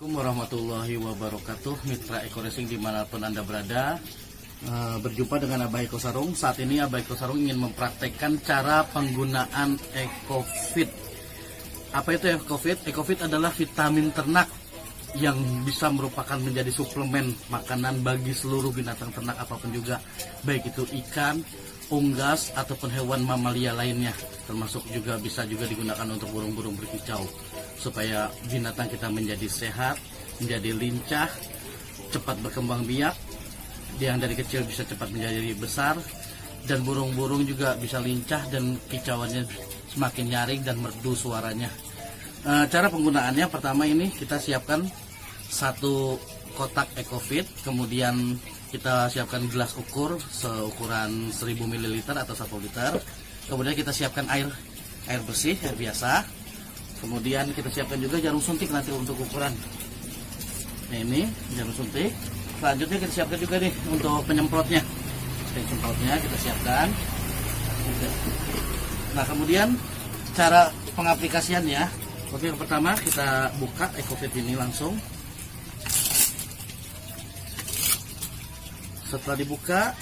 Assalamualaikum warahmatullahi wabarakatuh, mitra Eko Racing dimanapun Anda berada. Berjumpa dengan Abah Eko Sarung. Saat ini Abah Eko Sarung ingin mempraktekkan cara penggunaan EcoFit. Apa itu EcoFit? EcoFit adalah vitamin ternak yang bisa merupakan menjadi suplemen makanan bagi seluruh binatang ternak apapun juga, baik itu ikan, unggas ataupun hewan mamalia lainnya, termasuk juga bisa juga digunakan untuk burung-burung berkicau supaya binatang kita menjadi sehat, menjadi lincah, cepat berkembang biak, yang dari kecil bisa cepat menjadi besar, dan burung-burung juga bisa lincah dan kicauannya semakin nyaring dan merdu suaranya. Cara penggunaannya, pertama ini kita siapkan satu kotak EcoFit, kemudian kita siapkan gelas ukur seukuran 1000 ml atau 1 liter. Kemudian kita siapkan air bersih, air biasa. Kemudian kita siapkan juga jarum suntik nanti untuk ukuran. Nah, ini jarum suntik. Selanjutnya kita siapkan juga nih untuk penyemprotnya. Penyemprotnya kita siapkan. Nah, kemudian cara pengaplikasiannya, oke, yang pertama kita buka EcoFit ini langsung. Setelah dibuka,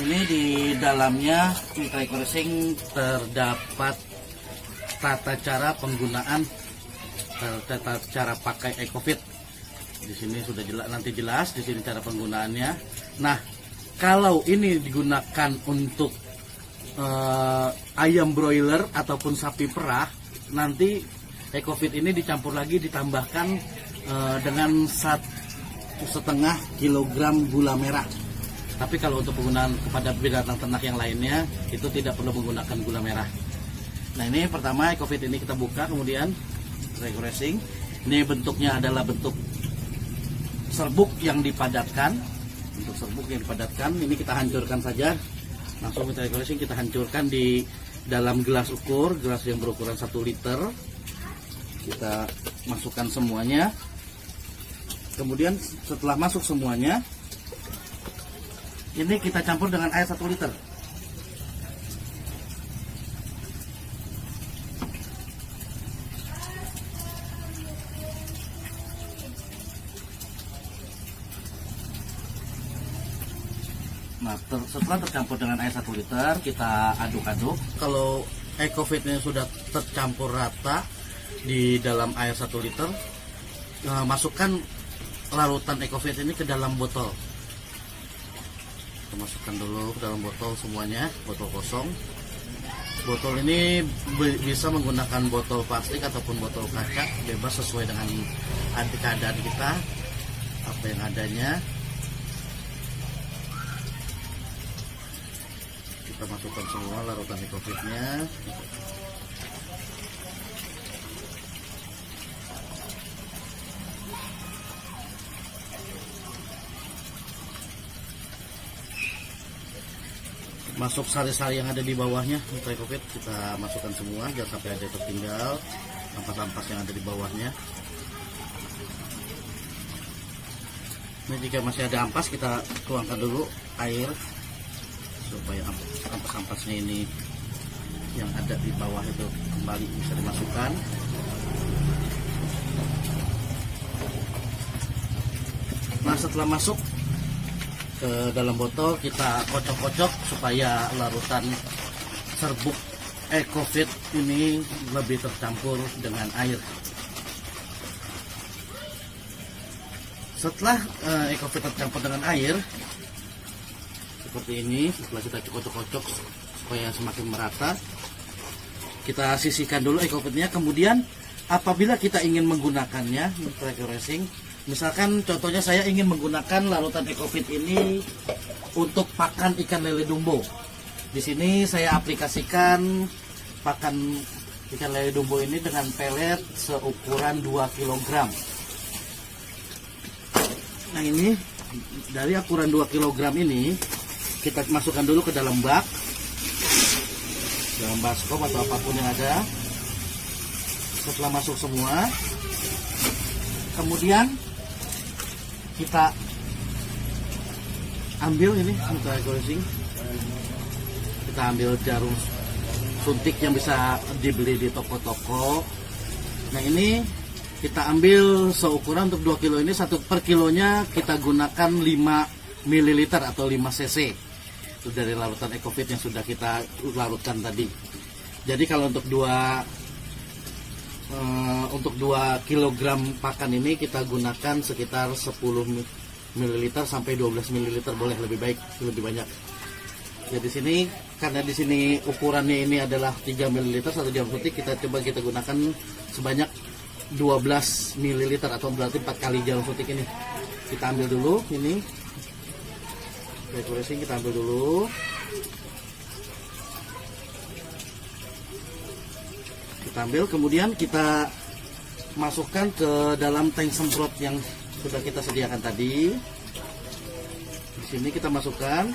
ini di dalamnya mitra Eko Racing terdapat tata cara penggunaan, tata cara pakai EcoFit. Di sini sudah jelas, nanti jelas di sini cara penggunaannya. Nah, kalau ini digunakan untuk ayam broiler ataupun sapi perah, nanti EcoFit ini dicampur lagi, ditambahkan dengan 1,5 kilogram gula merah. Tapi kalau untuk penggunaan kepada binatang ternak yang lainnya, itu tidak perlu menggunakan gula merah. Nah, ini pertama EcoFit ini kita buka, kemudian Eko Racing. Ini bentuknya adalah bentuk serbuk yang dipadatkan. Untuk serbuk yang dipadatkan, ini kita hancurkan saja. Langsung Eko Racing kita hancurkan di dalam gelas ukur, gelas yang berukuran 1 liter. Kita masukkan semuanya. Kemudian setelah masuk semuanya, ini kita campur dengan air 1 liter. Nah, setelah tercampur dengan air 1 liter, kita aduk-aduk. Kalau EcoFitnya sudah tercampur rata di dalam air 1 liter, masukkan larutan EcoFit ini ke dalam botol. Kita masukkan dulu ke dalam botol semuanya, botol kosong. Botol ini bisa menggunakan botol plastik ataupun botol kaca, bebas sesuai dengan keadaan kita, apa yang adanya. Kita masukkan semua larutan EcoFitnya. Masuk sari-sari yang ada di bawahnya, mitra EcoFit kita masukkan semua, jangan sampai ada yang tertinggal, ampas-ampas yang ada di bawahnya. Nah, jika masih ada ampas, kita tuangkan dulu air supaya ampas-ampasnya ini yang ada di bawah itu kembali bisa dimasukkan. Nah, setelah masuk ke dalam botol, kita kocok-kocok supaya larutan serbuk EcoFit ini lebih tercampur dengan air. Setelah EcoFit tercampur dengan air seperti ini, setelah kita kocok-kocok supaya semakin merata, kita sisihkan dulu EcoFitnya. Kemudian apabila kita ingin menggunakannya, mitra Eko Racing, misalkan contohnya saya ingin menggunakan larutan EcoFit ini untuk pakan ikan lele dumbo. Di sini saya aplikasikan pakan ikan lele dumbo ini dengan pelet seukuran 2 kg. Nah, ini dari ukuran 2 kg ini kita masukkan dulu ke dalam bak, dalam baskom atau apapun yang ada. Setelah masuk semua, kemudian kita ambil ini, mitra Eko Racing, kita ambil jarum suntik yang bisa dibeli di toko-toko. Nah ini kita ambil seukuran untuk 2 kilo ini, 1 per kilonya kita gunakan 5 ml atau 5 cc. Itu dari larutan EcoFit yang sudah kita larutkan tadi. Jadi kalau untuk 2 kilogram pakan ini kita gunakan sekitar 10 ml sampai 12 ml, boleh lebih baik, lebih banyak. Ya di sini karena di sini ukurannya ini adalah 3 ml 1 jarum suntik, kita gunakan sebanyak 12 ml atau berarti 4 kali jarum suntik ini. Kita ambil dulu ini. Decoration kita ambil dulu. Kita ambil, kemudian kita masukkan ke dalam tank semprot yang sudah kita sediakan tadi. Di sini kita masukkan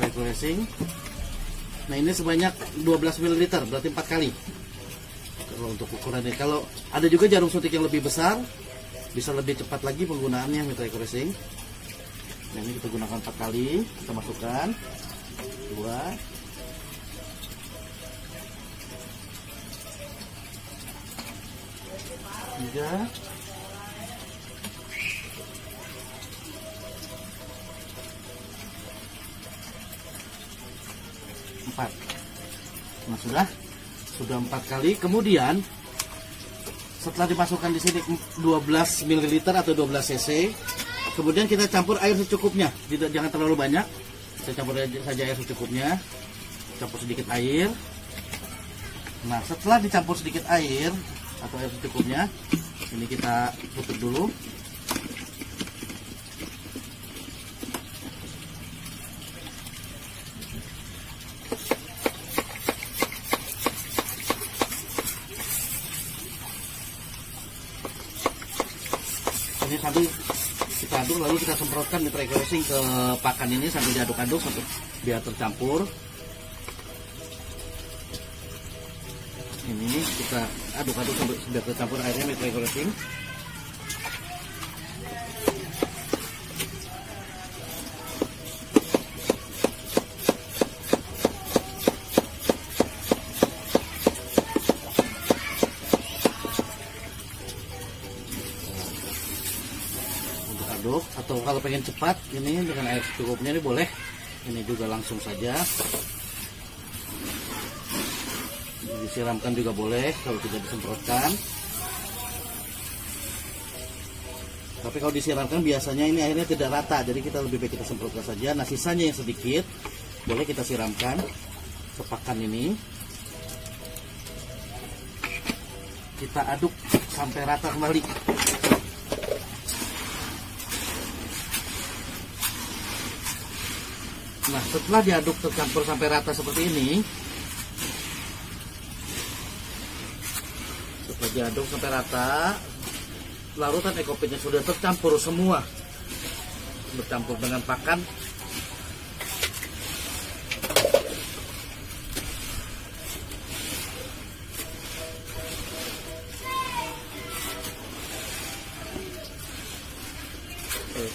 decoration. Nah ini sebanyak 12 ml, berarti 4 kali. Kalau untuk ukuran ini, kalau ada juga jarum suntik yang lebih besar, bisa lebih cepat lagi penggunaannya mitra decoration. Nah ini kita gunakan 4 kali, kita masukkan 2, 3, 4. Nah sudah 4 kali. Kemudian setelah dimasukkan di sini 12 ml atau 12 cc, kemudian kita campur air secukupnya, jangan terlalu banyak. Kita campur saja air secukupnya, campur sedikit air. Nah setelah dicampur sedikit air atau air secukupnya, ini kita tutup dulu. Ini sambil kita aduk, lalu kita semprotkan mitra decoration ke pakan ini sambil diaduk-aduk sampai biar tercampur. Ini kita aduk-aduk sampai biar tercampur airnya mitra decoration. Aduk, atau kalau pengen cepat ini dengan air secukupnya ini boleh, ini juga langsung saja disiramkan juga boleh kalau tidak disemprotkan. Tapi kalau disiramkan biasanya ini airnya tidak rata, jadi kita lebih baik kita semprotkan saja. Nah sisanya yang sedikit boleh kita siramkan ke pakan ini. Kita aduk sampai rata kembali. Nah setelah diaduk tercampur sampai rata seperti ini, setelah diaduk sampai rata, larutan EcoFitnya sudah tercampur semua, bercampur dengan pakan.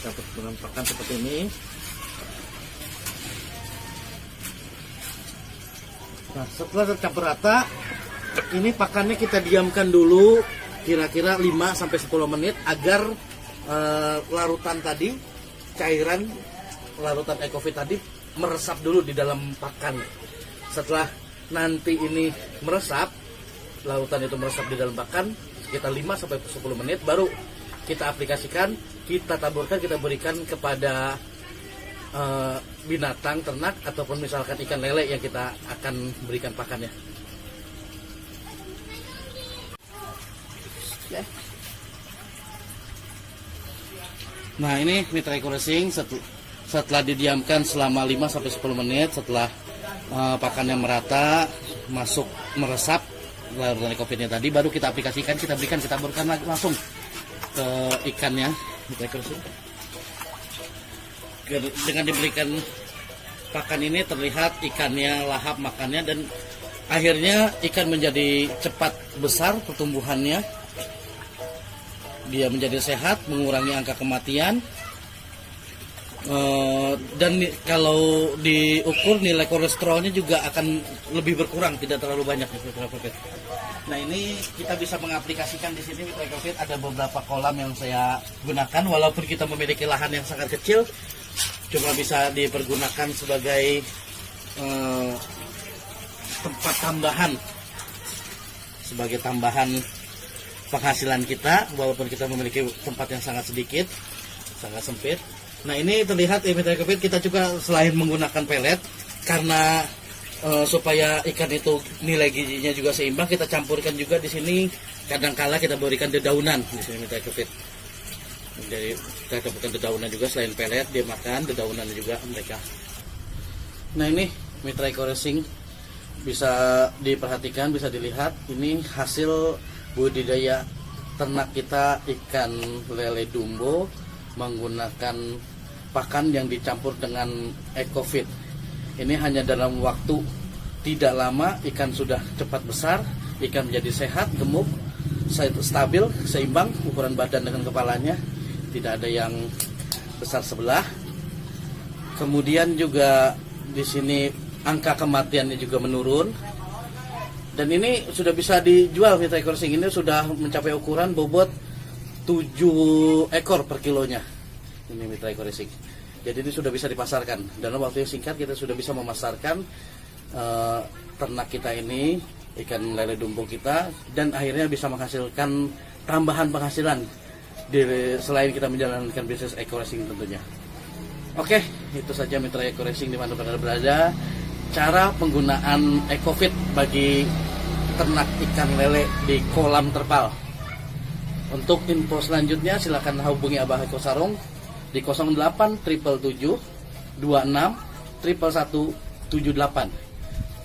Campur dengan pakan seperti ini. Nah, setelah tercampur rata, ini pakannya kita diamkan dulu kira-kira 5-10 menit agar larutan tadi, cairan larutan EcoFit tadi meresap dulu di dalam pakan. Setelah nanti ini meresap, larutan itu meresap di dalam pakan sekitar 5-10 menit, baru kita aplikasikan, kita taburkan, kita berikan kepada binatang ternak ataupun misalkan ikan lele yang kita akan berikan pakannya. Nah ini mitra decoration setelah didiamkan selama 5-10 menit, setelah pakannya merata, masuk meresap larutan EcoFitnya tadi, baru kita aplikasikan, kita berikan, kita taburkan langsung ke ikannya mitra decoration. Dengan diberikan pakan ini terlihat ikannya lahap makannya, dan akhirnya ikan menjadi cepat besar pertumbuhannya, dia menjadi sehat, mengurangi angka kematian. Dan kalau diukur nilai kolesterolnya juga akan lebih berkurang, tidak terlalu banyak Mitra Ecofit. Nah, ini kita bisa mengaplikasikan di sini Mitra Ecofit. Ada beberapa kolam yang saya gunakan, walaupun kita memiliki lahan yang sangat kecil, cuma bisa dipergunakan sebagai tempat tambahan, sebagai tambahan penghasilan kita, walaupun kita memiliki tempat yang sangat sedikit, sangat sempit. Nah, ini terlihat Mitra Ecofit, kita juga selain menggunakan pelet, karena supaya ikan itu nilai gizinya juga seimbang, kita campurkan juga di sini. Kadangkala kita berikan dedaunan di sini Mitra Ecofit. Jadi kita campurkan dedaunan juga, selain pelet dia makan dedaunan juga mereka. Nah, ini Mitra Eco Racing, bisa diperhatikan, bisa dilihat, ini hasil budidaya ternak kita ikan lele dumbo menggunakan pakan yang dicampur dengan Ecofit. Ini hanya dalam waktu tidak lama ikan sudah cepat besar, ikan menjadi sehat, gemuk, stabil, seimbang ukuran badan dengan kepalanya, tidak ada yang besar sebelah. Kemudian juga di sini angka kematiannya juga menurun. Dan ini sudah bisa dijual Mitra Eco Racing, ini sudah mencapai ukuran bobot 7 ekor per kilonya. Ini Mitra Eco Racing. Jadi ini sudah bisa dipasarkan. Dalam waktu yang singkat kita sudah bisa memasarkan ternak kita ini, ikan lele dumbo kita, dan akhirnya bisa menghasilkan tambahan penghasilan selain kita menjalankan bisnis Eco Racing tentunya. Oke, itu saja Mitra Eco Racing dimanapun Anda berada. Cara penggunaan Ecofit bagi ternak ikan lele di kolam terpal. Untuk info selanjutnya silakan hubungi Abah Eko Sarung di 08 777 26 111 78.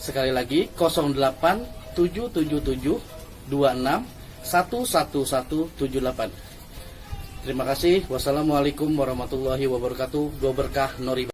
Sekali lagi 08 777 26 11178. Terima kasih. Wassalamualaikum warahmatullahi wabarakatuh. Dua berkah Nori.